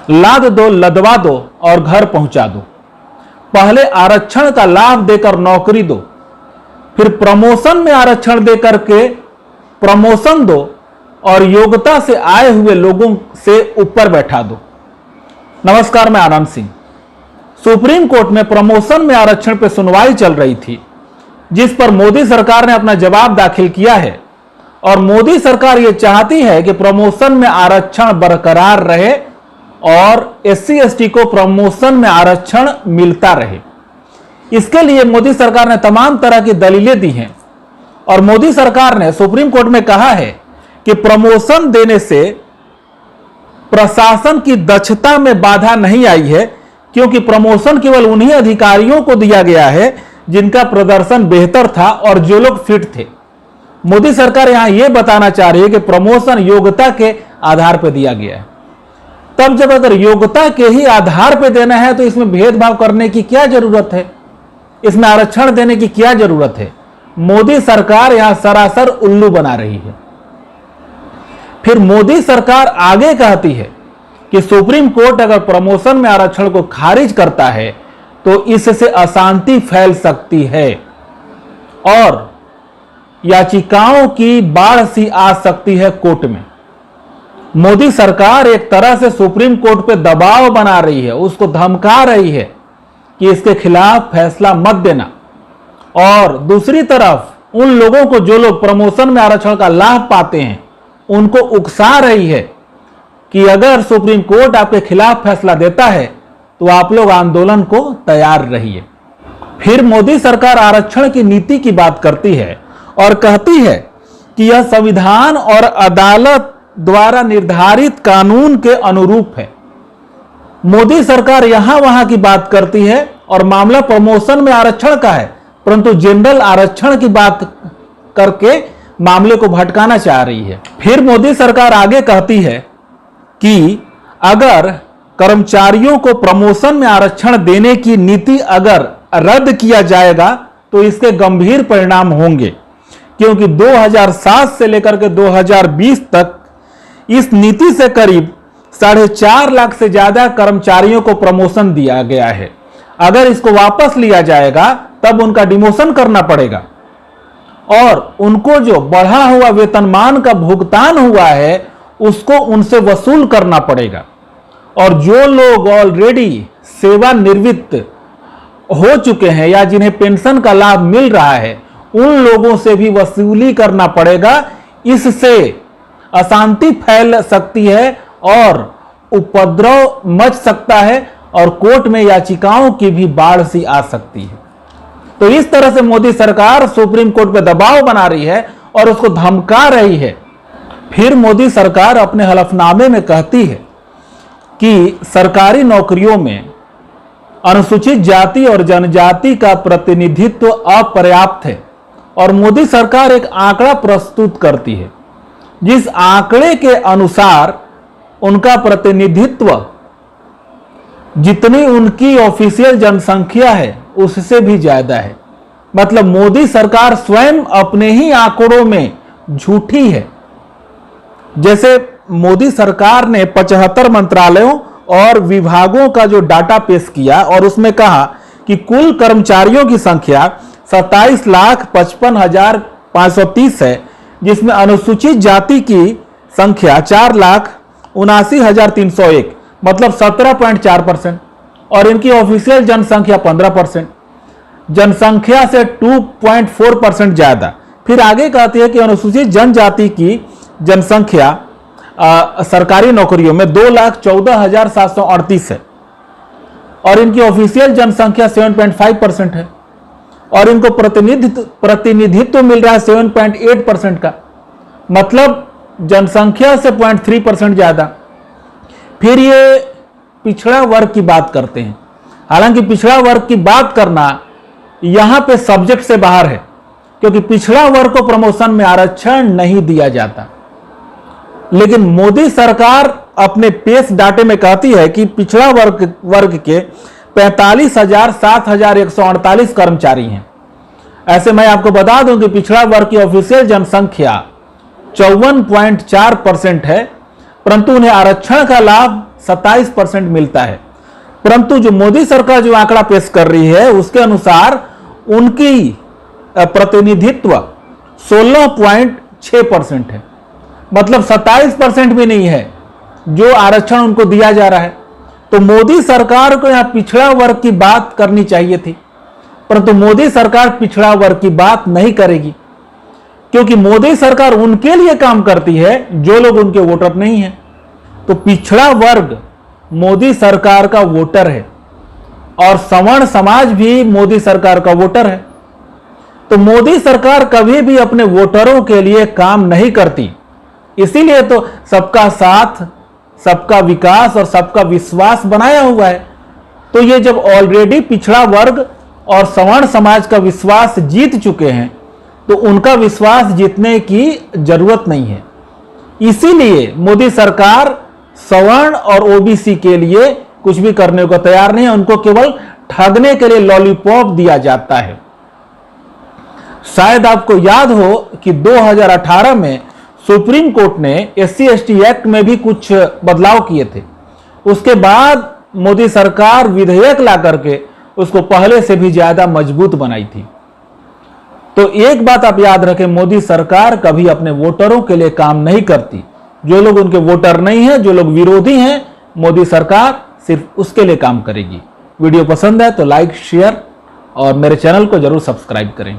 लाद दो, लदवा दो और घर पहुंचा दो। पहले आरक्षण का लाभ देकर नौकरी दो, फिर प्रमोशन में आरक्षण देकर के प्रमोशन दो और योग्यता से आए हुए लोगों से ऊपर बैठा दो। नमस्कार, मैं आनंद सिंह। सुप्रीम कोर्ट में प्रमोशन में आरक्षण पर सुनवाई चल रही थी, जिस पर मोदी सरकार ने अपना जवाब दाखिल किया है और मोदी सरकार यह चाहती है कि प्रमोशन में आरक्षण बरकरार रहे और SC ST को प्रमोशन में आरक्षण मिलता रहे। इसके लिए मोदी सरकार ने तमाम तरह की दलीलें दी हैं और मोदी सरकार ने सुप्रीम कोर्ट में कहा है कि प्रमोशन देने से प्रशासन की दक्षता में बाधा नहीं आई है, क्योंकि प्रमोशन केवल उन्हीं अधिकारियों को दिया गया है जिनका प्रदर्शन बेहतर था और जो लोग फिट थे। मोदी सरकार यहां यह बताना चाह रही है कि प्रमोशन योग्यता के आधार पर दिया गया है। तब जब अगर योग्यता के ही आधार पर देना है तो इसमें भेदभाव करने की क्या जरूरत है, इसमें आरक्षण देने की क्या जरूरत है? मोदी सरकार यहां सरासर उल्लू बना रही है। फिर मोदी सरकार आगे कहती है कि सुप्रीम कोर्ट अगर प्रमोशन में आरक्षण को खारिज करता है तो इससे अशांति फैल सकती है और याचिकाओं की बाढ़ सी आ सकती है कोर्ट में। मोदी सरकार एक तरह से सुप्रीम कोर्ट पे दबाव बना रही है, उसको धमका रही है कि इसके खिलाफ फैसला मत देना, और दूसरी तरफ उन लोगों को जो लोग प्रमोशन में आरक्षण का लाभ पाते हैं उनको उकसा रही है कि अगर सुप्रीम कोर्ट आपके खिलाफ फैसला देता है तो आप लोग आंदोलन को तैयार रहिए। फिर मोदी सरकार आरक्षण की नीति की बात करती है और कहती है कि यह संविधान और अदालत द्वारा निर्धारित कानून के अनुरूप है। मोदी सरकार यहां वहां की बात करती है और मामला प्रमोशन में आरक्षण का है, परंतु जनरल आरक्षण की बात करके मामले को भटकाना चाह रही है। फिर मोदी सरकार आगे कहती है कि अगर कर्मचारियों को प्रमोशन में आरक्षण देने की नीति अगर रद्द किया जाएगा तो इसके गंभीर परिणाम होंगे, क्योंकि 2007 से लेकर के 2020 तक इस नीति से करीब 4.5 लाख से ज्यादा कर्मचारियों को प्रमोशन दिया गया है। अगर इसको वापस लिया जाएगा तब उनका डिमोशन करना पड़ेगा और उनको जो बढ़ा हुआ वेतनमान का भुगतान हुआ है उसको उनसे वसूल करना पड़ेगा, और जो लोग ऑलरेडी सेवानिवृत्त हो चुके हैं या जिन्हें पेंशन का लाभ मिल रहा है उन लोगों से भी वसूली करना पड़ेगा। इससे अशांति फैल सकती है और उपद्रव मच सकता है और कोर्ट में याचिकाओं की भी बाढ़ सी आ सकती है। तो इस तरह से मोदी सरकार सुप्रीम कोर्ट पर दबाव बना रही है और उसको धमका रही है। फिर मोदी सरकार अपने हलफनामे में कहती है कि सरकारी नौकरियों में अनुसूचित जाति और जनजाति का प्रतिनिधित्व अपर्याप्त है, और मोदी सरकार एक आंकड़ा प्रस्तुत करती है जिस आंकड़े के अनुसार उनका प्रतिनिधित्व जितनी उनकी ऑफिशियल जनसंख्या है उससे भी ज्यादा है। मतलब मोदी सरकार स्वयं अपने ही आंकड़ों में झूठी है। जैसे मोदी सरकार ने 75 मंत्रालयों और विभागों का जो डाटा पेश किया और उसमें कहा कि कुल कर्मचारियों की संख्या 27,55,530 है, जिसमें अनुसूचित जाति की संख्या 4,79,301 मतलब 17.4%, और इनकी ऑफिशियल जनसंख्या 15%, जनसंख्या से 2.4% ज्यादा। फिर आगे कहती है कि अनुसूचित जनजाति की जनसंख्या सरकारी नौकरियों में 2,14,738 है और इनकी ऑफिशियल जनसंख्या 7.5% है, और इनको प्रतिनिधित्व मिल रहा है 7.8% का, मतलब जनसंख्या से 0.3% ज्यादा। फिर ये पिछड़ा वर्ग की बात करते हैं। हालांकि पिछड़ा वर्ग की बात करना यहां पे सब्जेक्ट से बाहर है, क्योंकि पिछड़ा वर्ग को प्रमोशन में आरक्षण नहीं दिया जाता। लेकिन मोदी सरकार अपने पेश डाटे में कहती है कि पिछड़ा वर्ग के 45,07,148 कर्मचारी हैं। ऐसे मैं आपको बता दूं कि पिछड़ा वर्ग की ऑफिशियल जनसंख्या 54.4% है, परंतु उन्हें आरक्षण का लाभ 27% मिलता है। परंतु जो मोदी सरकार जो आंकड़ा पेश कर रही है उसके अनुसार उनकी प्रतिनिधित्व 16.6% है, मतलब 27% भी नहीं है जो आरक्षण उनको दिया जा रहा है। तो मोदी सरकार को यहां पिछड़ा वर्ग की बात करनी चाहिए थी, परंतु मोदी सरकार पिछड़ा वर्ग की बात नहीं करेगी, क्योंकि मोदी सरकार उनके लिए काम करती है जो लोग उनके वोटर नहीं हैं। तो पिछड़ा वर्ग मोदी सरकार का वोटर है और सवर्ण समाज भी मोदी सरकार का वोटर है। तो मोदी सरकार कभी भी अपने वोटरों के लिए काम नहीं करती, इसीलिए तो सबका साथ, सबका विकास और सबका विश्वास बनाया हुआ है। तो ये जब ऑलरेडी पिछड़ा वर्ग और सवर्ण समाज का विश्वास जीत चुके हैं तो उनका विश्वास जीतने की जरूरत नहीं है। इसीलिए मोदी सरकार सवर्ण और ओबीसी के लिए कुछ भी करने को तैयार नहीं है, उनको केवल ठगने के लिए लॉलीपॉप दिया जाता है। शायद आपको याद हो कि 2018 में सुप्रीम कोर्ट ने SC/ST एक्ट में भी कुछ बदलाव किए थे। उसके बाद मोदी सरकार विधेयक ला करके उसको पहले से भी ज्यादा मजबूत बनाई थी। तो एक बात आप याद रखें, मोदी सरकार कभी अपने वोटरों के लिए काम नहीं करती। जो लोग उनके वोटर नहीं हैं, जो लोग विरोधी हैं, मोदी सरकार सिर्फ उसके लिए काम करेगी। वीडियो पसंद है तो लाइक, शेयर और मेरे चैनल को जरूर सब्सक्राइब करें।